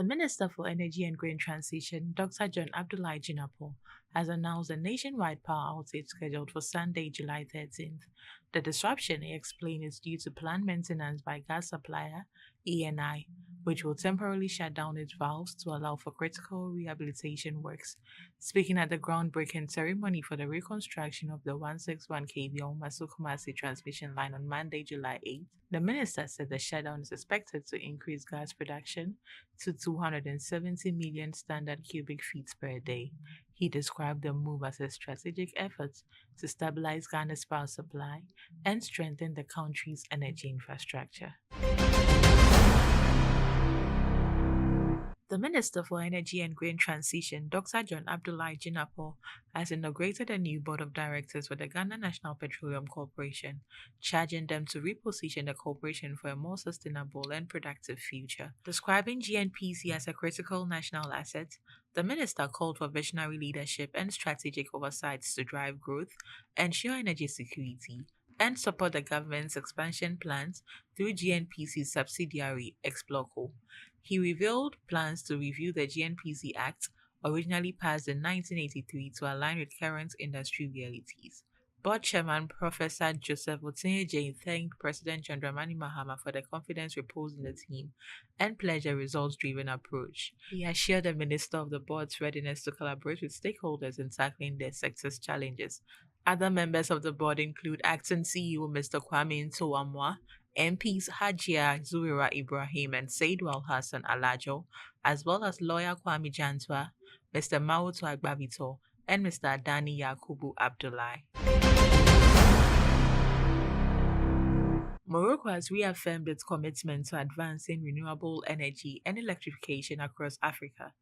The Minister for Energy and Green Transition, Dr. John Abdullahi Jinapor, has announced a nationwide power outage scheduled for Sunday, July 13th. The disruption, he explained, is due to planned maintenance by gas supplier ENI, which will temporarily shut down its valves to allow for critical rehabilitation works. Speaking at the groundbreaking ceremony for the reconstruction of the 161 kV Omasu-Kumasi transmission line on Monday, July 8th, the minister said the shutdown is expected to increase gas production to 270 million standard cubic feet per day. He described the move as a strategic effort to stabilize Ghana's power supply and strengthen the country's energy infrastructure. The Minister for Energy and Green Transition, Dr. John Abdullahi Jinapor, has inaugurated a new board of directors for the Ghana National Petroleum Corporation, charging them to reposition the corporation for a more sustainable and productive future. Describing GNPC as a critical national asset, the minister called for visionary leadership and strategic oversights to drive growth, ensure energy security, and support the government's expansion plans through GNPC's subsidiary, Explorco. He revealed plans to review the GNPC Act, originally passed in 1983, to align with current industry realities. Board Chairman Professor Joseph Otinye thanked President John Dramani Mahama for the confidence reposed in the team and pledged a results-driven approach. He assured the minister of the board's readiness to collaborate with stakeholders in tackling their sector's challenges. Other members of the board include Acting CEO Mr. Kwame Ntowamwa, MPs Hajia Zuwira Ibrahim and Saidwal Hassan Alajo, as well as lawyer Kwame Jantwa, Mr. Mauto Agbavito, and Mr. Adani Yakubu Abdullahi. Morocco has reaffirmed its commitment to advancing renewable energy and electrification across Africa.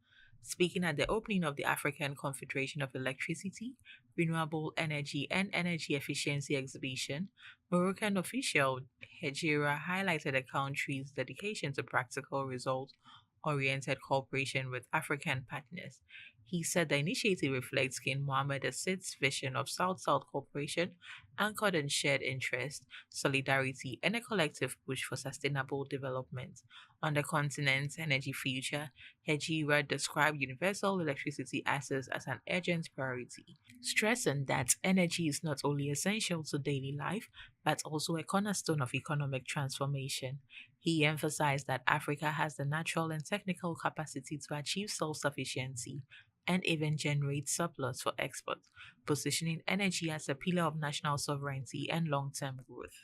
Speaking at the opening of the African Confederation of Electricity, Renewable Energy and Energy Efficiency exhibition, Moroccan official Hejira highlighted the country's dedication to practical result-oriented cooperation with African partners. He said the initiative reflects King Mohammed VI's vision of South-South cooperation anchored in shared interest, solidarity, and a collective push for sustainable development. On the continent's energy future, Hejira described universal electricity access as an urgent priority, stressing that energy is not only essential to daily life, but also a cornerstone of economic transformation. He emphasized that Africa has the natural and technical capacity to achieve self-sufficiency and even generate surplus for export, positioning energy as a pillar of national sovereignty and long-term growth.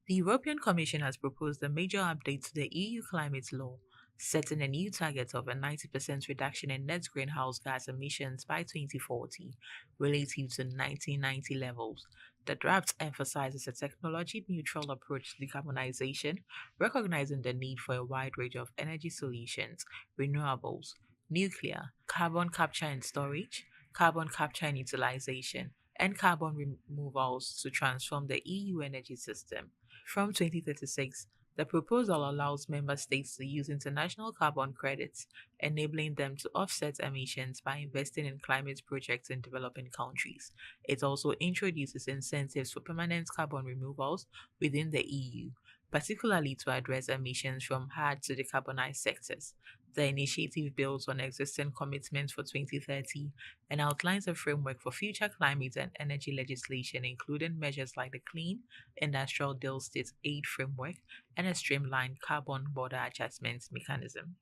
The European Commission has proposed a major update to the EU climate law, setting a new target of a 90% reduction in net greenhouse gas emissions by 2040, relative to 1990 levels. The draft emphasizes a technology-neutral approach to decarbonization, recognizing the need for a wide range of energy solutions, renewables, nuclear, carbon capture and storage, carbon capture and utilization, and carbon removals to transform the EU energy system. From 2036, the proposal allows member states to use international carbon credits, enabling them to offset emissions by investing in climate projects in developing countries. It also introduces incentives for permanent carbon removals within the EU, particularly to address emissions from hard to decarbonize sectors. The initiative builds on existing commitments for 2030 and outlines a framework for future climate and energy legislation, including measures like the Clean Industrial Deal State Aid Framework and a streamlined carbon border adjustment mechanism.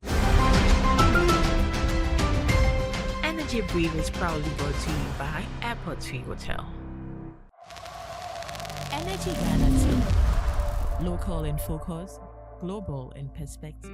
Energy Brief is proudly brought to you by Airport Fee Hotel. Energy Ghana, local in focus, global in perspective.